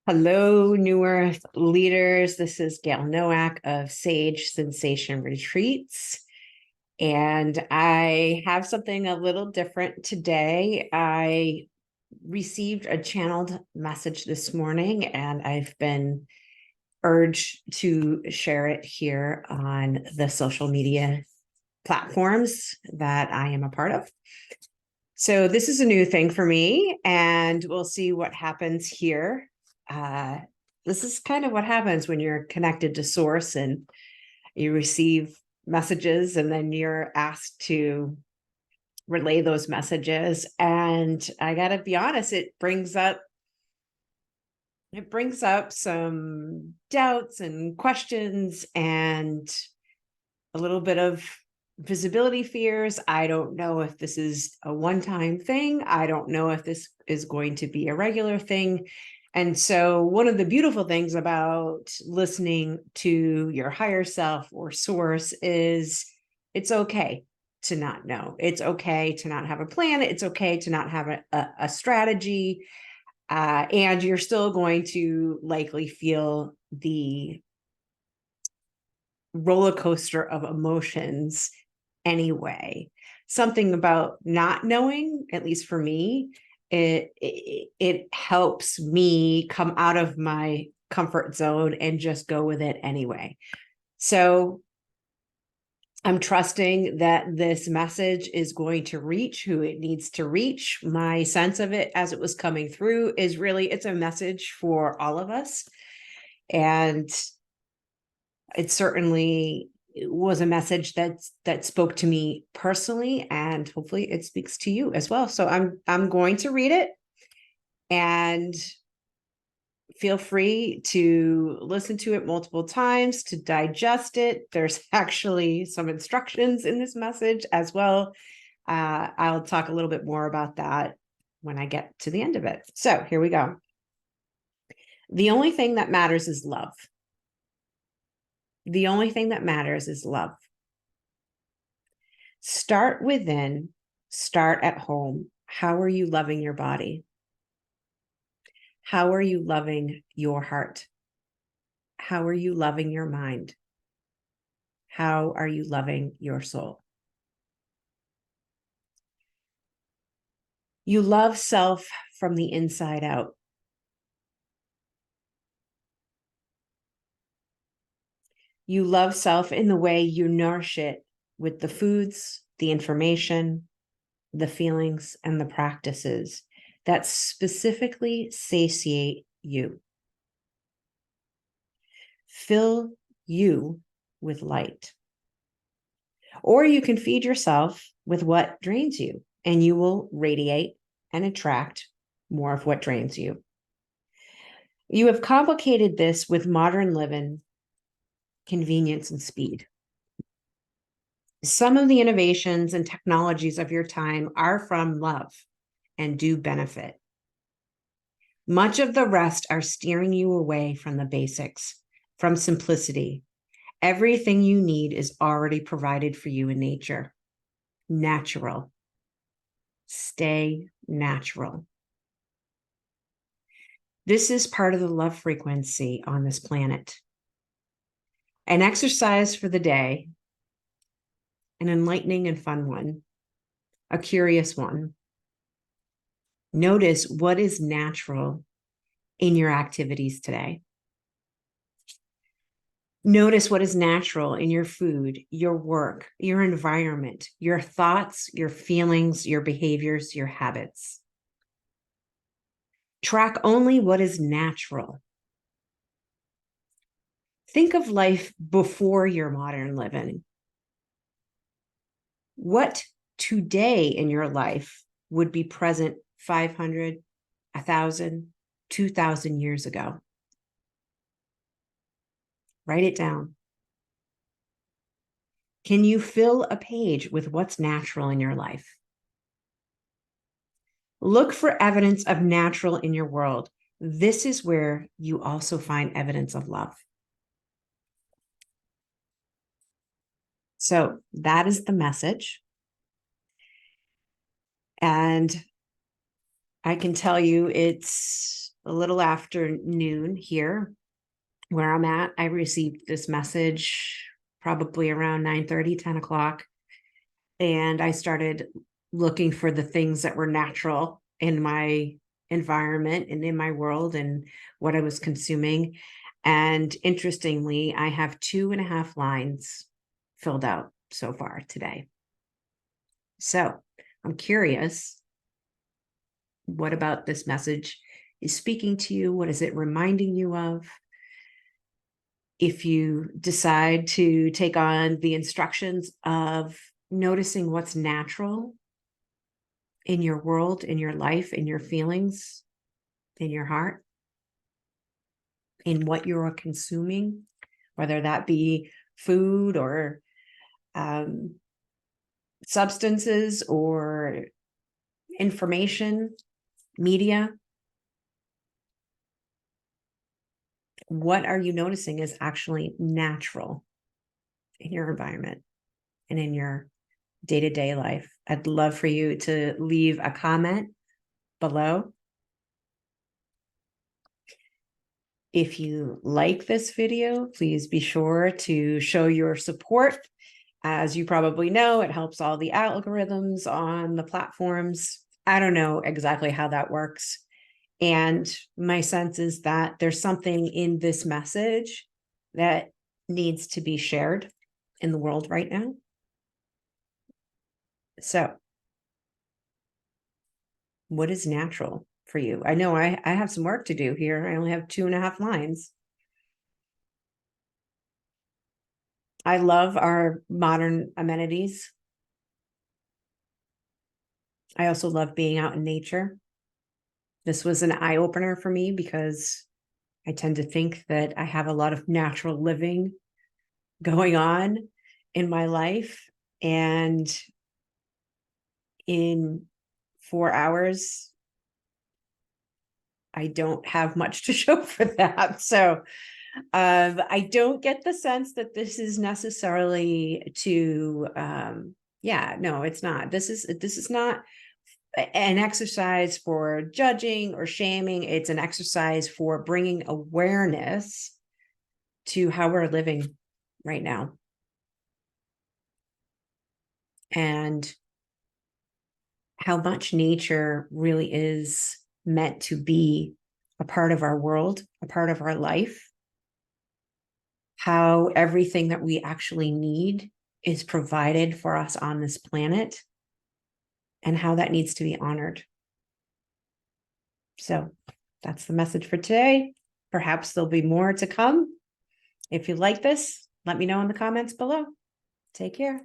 Hello, New Earth leaders. This is Gail Nowak of Sage Sensation Retreats. And I have something a little different today. I received a channeled message this morning, and I've been urged to share it here on the social media platforms that I am a part of. So this is a new thing for me, and we'll see what happens here. This is kind of what happens when you're connected to source and you receive messages and then you're asked to relay those messages. And I gotta be honest, it brings up some doubts and questions and a little bit of visibility fears. I don't know if this is a one-time thing. I don't know if this is going to be a regular thing. And so one of the beautiful things about listening to your higher self or source is it's okay to not know. It's okay to not have a plan. It's okay to not have a strategy. And you're still going to likely feel the roller coaster of emotions anyway. Something about not knowing, at least for me, it helps me come out of my comfort zone and just go with it anyway. So I'm trusting that this message is going to reach who it needs to reach. My sense of it as it was coming through is really it's a message for all of us. And it certainly was a message that spoke to me personally, and hopefully it speaks to you as well. So I'm going to read it, and feel free to listen to it multiple times to digest it. There's actually some instructions in this message as well. I'll talk a little bit more about that when I get to the end of it. So here we go. The only thing that matters is love. The only thing that matters is love. Start within, start at home. How are you loving your body? How are you loving your heart? How are you loving your mind? How are you loving your soul? You love self from the inside out. You love self in the way you nourish it with the foods, the information, the feelings, and the practices that specifically satiate you. Fill you with light. Or you can feed yourself with what drains you, and you will radiate and attract more of what drains you. You have complicated this with modern living, convenience, and speed. Some of the innovations and technologies of your time are from love and do benefit. Much of the rest are steering you away from the basics, from simplicity. Everything you need is already provided for you in nature. Natural. Stay natural. This is part of the love frequency on this planet. An exercise for the day, an enlightening and fun one, a curious one. Notice what is natural in your activities today. Notice what is natural in your food, your work, your environment, your thoughts, your feelings, your behaviors, your habits. Track only what is natural. Think of life before your modern living. What today in your life would be present 500, 1,000, 2,000 years ago? Write it down. Can you fill a page with what's natural in your life? Look for evidence of natural in your world. This is where you also find evidence of love. So that is the message. And I can tell you it's a little after noon here where I'm at. I received this message probably around 9:30, 10 o'clock. And I started looking for the things that were natural in my environment and in my world and what I was consuming. And interestingly, I have 2.5 lines filled out so far today. So I'm curious, what about this message is speaking to you? What is it reminding you of? If you decide to take on the instructions of noticing what's natural in your world, in your life, in your feelings, in your heart, in what you're consuming, whether that be food or substances or information, media. What are you noticing is actually natural in your environment and in your day-to-day life? I'd love for you to leave a comment below. If you like this video, please be sure to show your support. As you probably know, it helps all the algorithms on the platforms. I don't know exactly how that works. And my sense is that there's something in this message that needs to be shared in the world right now. So, what is natural for you? I know I have some work to do here. I only have 2.5 lines. I love our modern amenities. I also love being out in nature. This was an eye-opener for me because I tend to think that I have a lot of natural living going on in my life. And in 4 hours, I don't have much to show for that. So I don't get the sense that this is necessarily to, no, it's not. This is not an exercise for judging or shaming. It's an exercise for bringing awareness to how we're living right now. And how much nature really is meant to be a part of our world, a part of our life. How everything that we actually need is provided for us on this planet, and how that needs to be honored. So that's the message for today. Perhaps there'll be more to come. If you like this, let me know in the comments below. Take care.